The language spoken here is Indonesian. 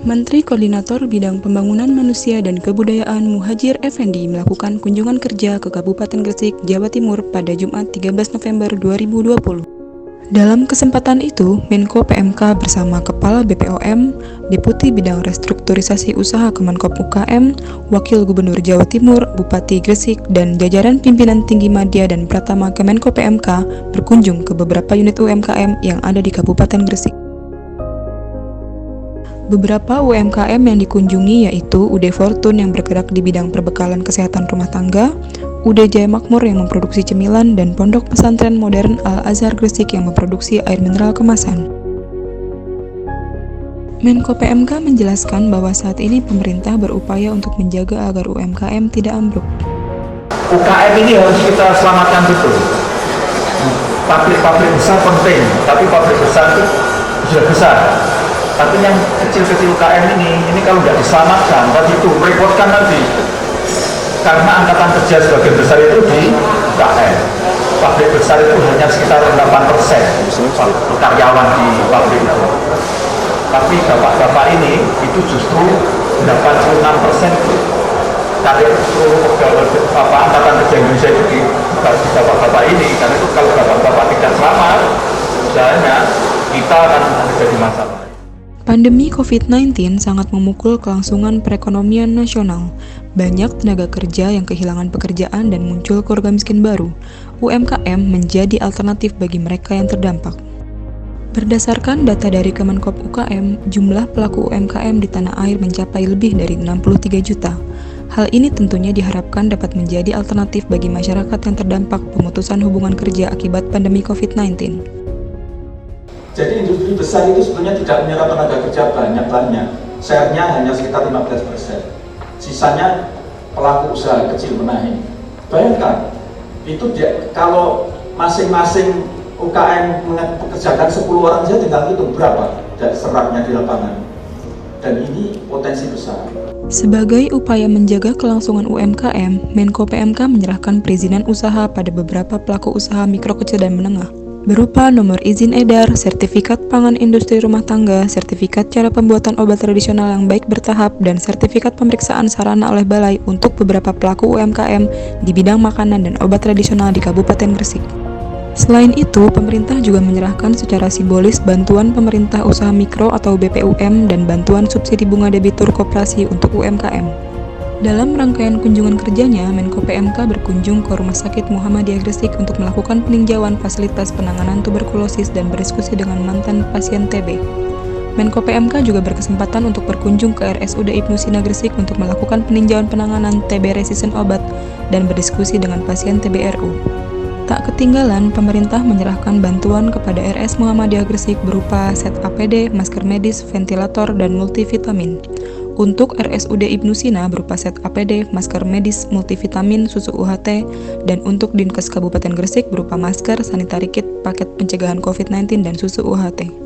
Menteri Koordinator Bidang Pembangunan Manusia dan Kebudayaan Muhadjir Effendi melakukan kunjungan kerja ke Kabupaten Gresik, Jawa Timur pada Jumat 13 November 2020. Dalam kesempatan itu, Menko PMK bersama Kepala BPOM, Deputi Bidang Restrukturisasi Usaha Kemenkop UKM, Wakil Gubernur Jawa Timur, Bupati Gresik, dan jajaran pimpinan tinggi Madya dan Pratama Kemenko PMK berkunjung ke beberapa unit UMKM yang ada di Kabupaten Gresik. Beberapa UMKM yang dikunjungi yaitu UD Fortune yang bergerak di bidang perbekalan kesehatan rumah tangga, UD Jaya Makmur yang memproduksi cemilan, dan Pondok Pesantren Modern Al-Azhar Gresik yang memproduksi air mineral kemasan. Menko PMK menjelaskan bahwa saat ini pemerintah berupaya untuk menjaga agar UMKM tidak ambruk. UKM ini harus kita selamatkan betul. Pabrik-pabrik besar penting, tapi pabrik besar itu sudah besar. Tapi yang kecil-kecil UKM ini kalau nggak diselamatkan, tadi itu merepotkan nanti. Karena angkatan kerja sebagian besar itu di UKM. Pabrik besar itu hanya sekitar 8% karyawan di pabrik itu. Tapi bapak-bapak ini itu justru 86% angkatan kerja Indonesia itu di bapak-bapak ini. Karena itu kalau bapak-bapak tidak selamat, usahanya kita akan terjadi masalah. Pandemi COVID-19 sangat memukul kelangsungan perekonomian nasional. Banyak tenaga kerja yang kehilangan pekerjaan dan muncul keluarga miskin baru. UMKM menjadi alternatif bagi mereka yang terdampak. Berdasarkan data dari Kemenkop UKM, jumlah pelaku UMKM di tanah air mencapai lebih dari 63 juta. Hal ini tentunya diharapkan dapat menjadi alternatif bagi masyarakat yang terdampak pemutusan hubungan kerja akibat pandemi COVID-19. Jadi industri besar itu sebenarnya tidak menyerap tenaga kerja banyak-banyak, share-nya hanya sekitar 15%. Sisanya pelaku usaha kecil menengah. Bayangkan, itu kalau masing-masing UKM mengerjakan 10 orang saja tinggal hitung berapa serapnya di lapangan. Dan ini potensi besar. Sebagai upaya menjaga kelangsungan UMKM, Menko PMK menyerahkan perizinan usaha pada beberapa pelaku usaha mikro kecil dan menengah, berupa nomor izin edar, sertifikat pangan industri rumah tangga, sertifikat cara pembuatan obat tradisional yang baik bertahap, dan sertifikat pemeriksaan sarana oleh Balai untuk beberapa pelaku UMKM di bidang makanan dan obat tradisional di Kabupaten Gresik. Selain itu, pemerintah juga menyerahkan secara simbolis bantuan pemerintah usaha mikro atau BPUM dan bantuan subsidi bunga debitur koperasi untuk UMKM. Dalam rangkaian kunjungan kerjanya, Menko PMK berkunjung ke Rumah Sakit Muhammadiyah Gresik untuk melakukan peninjauan fasilitas penanganan tuberkulosis dan berdiskusi dengan mantan pasien TB. Menko PMK juga berkesempatan untuk berkunjung ke RSUD Ibnu Sina Gresik untuk melakukan peninjauan penanganan TB resisten obat dan berdiskusi dengan pasien TBRU. Tak ketinggalan, pemerintah menyerahkan bantuan kepada RS Muhammadiyah Gresik berupa set APD, masker medis, ventilator, dan multivitamin. Untuk RSUD Ibnu Sina berupa set APD, masker medis, multivitamin, susu UHT, dan untuk Dinkes Kabupaten Gresik berupa masker, sanitary kit, paket pencegahan COVID-19, dan susu UHT.